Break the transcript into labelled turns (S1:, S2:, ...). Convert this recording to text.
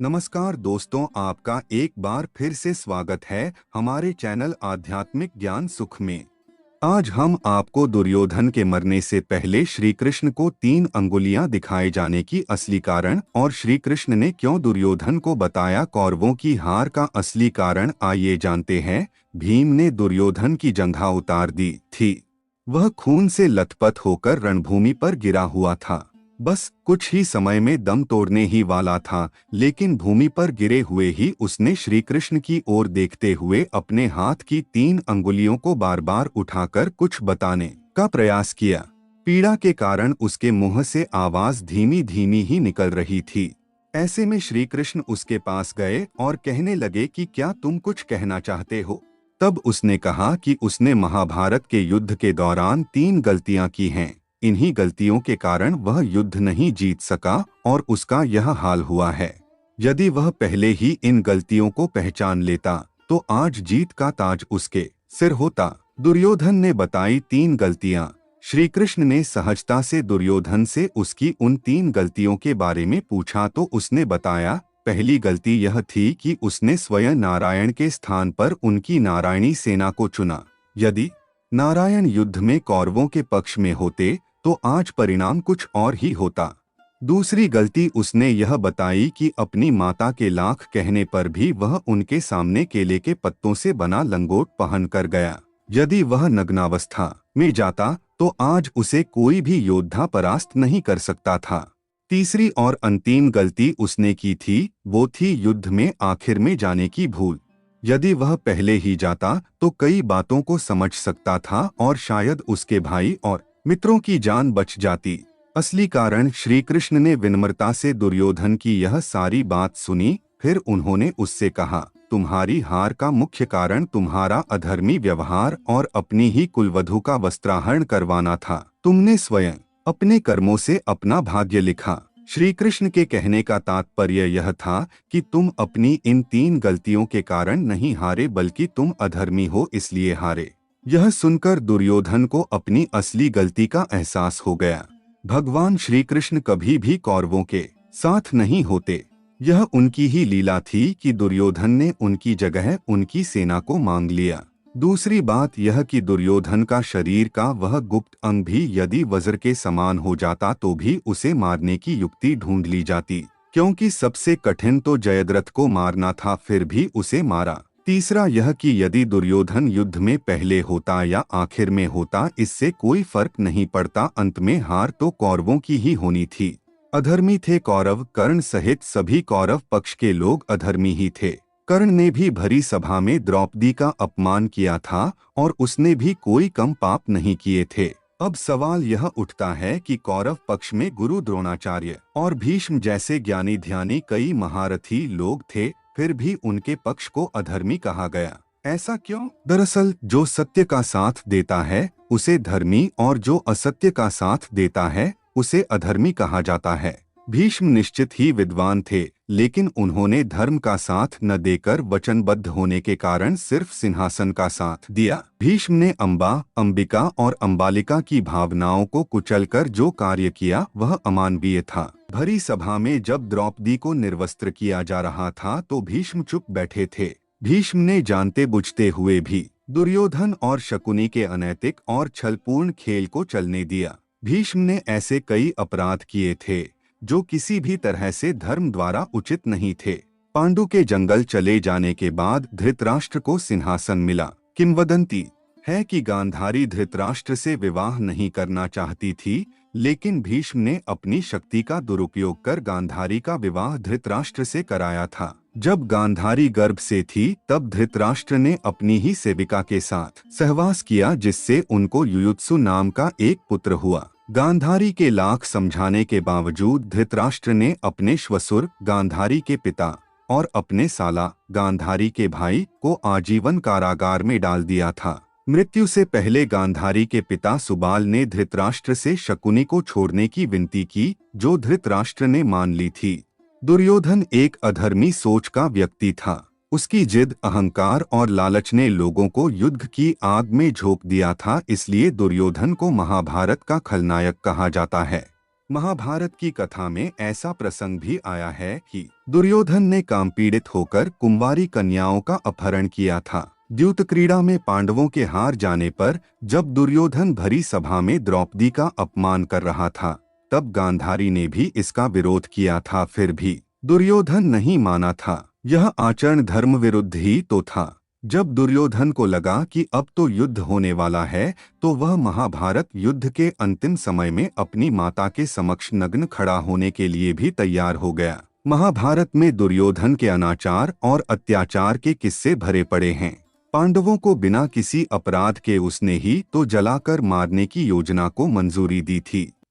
S1: नमस्कार दोस्तों, आपका एक बार फिर से स्वागत है हमारे चैनल आध्यात्मिक ज्ञान सुख में। आज हम आपको दुर्योधन के मरने से पहले श्री कृष्ण को 3 अंगुलियां दिखाए जाने की असली कारण और श्री कृष्ण ने क्यों दुर्योधन को बताया कौरवों की हार का असली कारण आइए जानते हैं। भीम ने दुर्योधन की जंघा उतार दी थी। वह खून से लथपथ होकर रणभूमि पर गिरा हुआ था। बस कुछ ही समय में दम तोड़ने ही वाला था, लेकिन भूमि पर गिरे हुए ही उसने श्री कृष्ण की ओर देखते हुए अपने हाथ की 3 अंगुलियों को बार बार उठाकर कुछ बताने का प्रयास किया। पीड़ा के कारण उसके मुंह से आवाज धीमी धीमी ही निकल रही थी। ऐसे में श्री कृष्ण उसके पास गए और कहने लगे कि क्या तुम कुछ कहना चाहते हो। तब उसने कहा कि उसने महाभारत के युद्ध के दौरान 3 गलतियां की हैं। इन्हीं गलतियों के कारण वह युद्ध नहीं जीत सका और उसका यह हाल हुआ है। यदि वह पहले ही इन गलतियों को पहचान लेता तो आज जीत का ताज उसके सिर होता। दुर्योधन ने बताई 3 गलतियां। श्री कृष्ण ने सहजता से दुर्योधन से उसकी उन 3 गलतियों के बारे में पूछा तो उसने बताया, पहली गलती यह थी कि उसने स्वयं नारायण के स्थान पर उनकी नारायणी सेना को चुना। यदि नारायण युद्ध में कौरवों के पक्ष में होते तो आज परिणाम कुछ और ही होता। दूसरी गलती उसने यह बताई कि अपनी माता के लाख कहने पर भी वह उनके सामने केले के पत्तों से बना लंगोट पहन कर गया। यदि वह नग्नावस्था में जाता तो आज उसे कोई भी योद्धा परास्त नहीं कर सकता था। तीसरी और अंतिम गलती उसने की थी, वो थी युद्ध में आखिर में जाने की भूल। यदि वह पहले ही जाता तो कई बातों को समझ सकता था और शायद उसके भाई और मित्रों की जान बच जाती। असली कारण श्री कृष्ण ने विनम्रता से दुर्योधन की यह सारी बात सुनी। फिर उन्होंने उससे कहा, तुम्हारी हार का मुख्य कारण तुम्हारा अधर्मी व्यवहार और अपनी ही कुलवधू का वस्त्राहरण करवाना था। तुमने स्वयं अपने कर्मों से अपना भाग्य लिखा। श्री कृष्ण के कहने का तात्पर्य यह था कि तुम अपनी इन 3 गलतियों के कारण नहीं हारे, बल्कि तुम अधर्मी हो इसलिए हारे। यह सुनकर दुर्योधन को अपनी असली गलती का एहसास हो गया। भगवान श्री कृष्ण कभी भी कौरवों के साथ नहीं होते। यह उनकी ही लीला थी कि दुर्योधन ने उनकी जगह उनकी सेना को मांग लिया। दूसरी बात यह कि दुर्योधन का शरीर का वह गुप्त अंग भी यदि वज्र के समान हो जाता तो भी उसे मारने की युक्ति ढूंढ ली जाती, क्योंकि सबसे कठिन तो जयद्रथ को मारना था, फिर भी उसे मारा। तीसरा यह कि यदि दुर्योधन युद्ध में पहले होता या आखिर में होता, इससे कोई फर्क नहीं पड़ता, अंत में हार तो कौरवों की ही होनी थी। अधर्मी थे कौरव। कर्ण सहित सभी कौरव पक्ष के लोग अधर्मी ही थे। कर्ण ने भी भरी सभा में द्रौपदी का अपमान किया था और उसने भी कोई कम पाप नहीं किए थे। अब सवाल यह उठता है कि कौरव पक्ष में गुरु द्रोणाचार्य और भीष्म जैसे ज्ञानी ध्यानी कई महारथी लोग थे, फिर भी उनके पक्ष को अधर्मी कहा गया। ऐसा क्यों? दरअसल जो सत्य का साथ देता है उसे धर्मी और जो असत्य का साथ देता है उसे अधर्मी कहा जाता है। भीष्म निश्चित ही विद्वान थे, लेकिन उन्होंने धर्म का साथ न देकर वचनबद्ध होने के कारण सिर्फ सिंहासन का साथ दिया। भीष्म ने अम्बा, अंबिका और अंबालिका की भावनाओं को कुचलकर जो कार्य किया वह अमानवीय था। भरी सभा में जब द्रौपदी को निर्वस्त्र किया जा रहा था तो भीष्म चुप बैठे थे। भीष्म ने जानते बुझते हुए भी दुर्योधन और शकुनी के अनैतिक और छलपूर्ण खेल को चलने दिया। भीष्म ने ऐसे कई अपराध किए थे जो किसी भी तरह से धर्म द्वारा उचित नहीं थे। पांडु के जंगल चले जाने के बाद धृतराष्ट्र को सिंहासन मिला। किंवदंती है कि गांधारी धृतराष्ट्र से विवाह नहीं करना चाहती थी, लेकिन भीष्म ने अपनी शक्ति का दुरुपयोग कर गांधारी का विवाह धृतराष्ट्र से कराया था। जब गांधारी गर्भ से थी तब धृतराष्ट्र ने अपनी ही सेविका के साथ सहवास किया, जिससे उनको युयुत्सु नाम का एक पुत्र हुआ। गांधारी के लाख समझाने के बावजूद धृतराष्ट्र ने अपने श्वसुर गांधारी के पिता और अपने साला गांधारी के भाई को आजीवन कारागार में डाल दिया था। मृत्यु से पहले गांधारी के पिता सुबाल ने धृतराष्ट्र से शकुनी को छोड़ने की विनती की, जो धृतराष्ट्र ने मान ली थी। दुर्योधन एक अधर्मी सोच का व्यक्ति था। उसकी जिद, अहंकार और लालच ने लोगों को युद्ध की आग में झोंक दिया था, इसलिए दुर्योधन को महाभारत का खलनायक कहा जाता है। महाभारत की कथा में ऐसा प्रसंग भी आया है कि दुर्योधन ने कामपीड़ित होकर कुंवारी कन्याओं का अपहरण किया था। द्यूत क्रीड़ा में पांडवों के हार जाने पर जब दुर्योधन भरी सभा में द्रौपदी का अपमान कर रहा था, तब गांधारी ने भी इसका विरोध किया था। फिर भी दुर्योधन नहीं माना था। यह आचरण धर्म विरुद्ध ही तो था। जब दुर्योधन को लगा कि अब तो युद्ध होने वाला है, तो वह महाभारत युद्ध के अंतिम समय में अपनी माता के समक्ष नग्न खड़ा होने के लिए भी तैयार हो गया। महाभारत में दुर्योधन के अनाचार और अत्याचार के किस्से भरे पड़े हैं। पांडवों को बिना किसी अपराध के उसने ही तो जलाकर मारने की योजना को मंजूरी दी थी।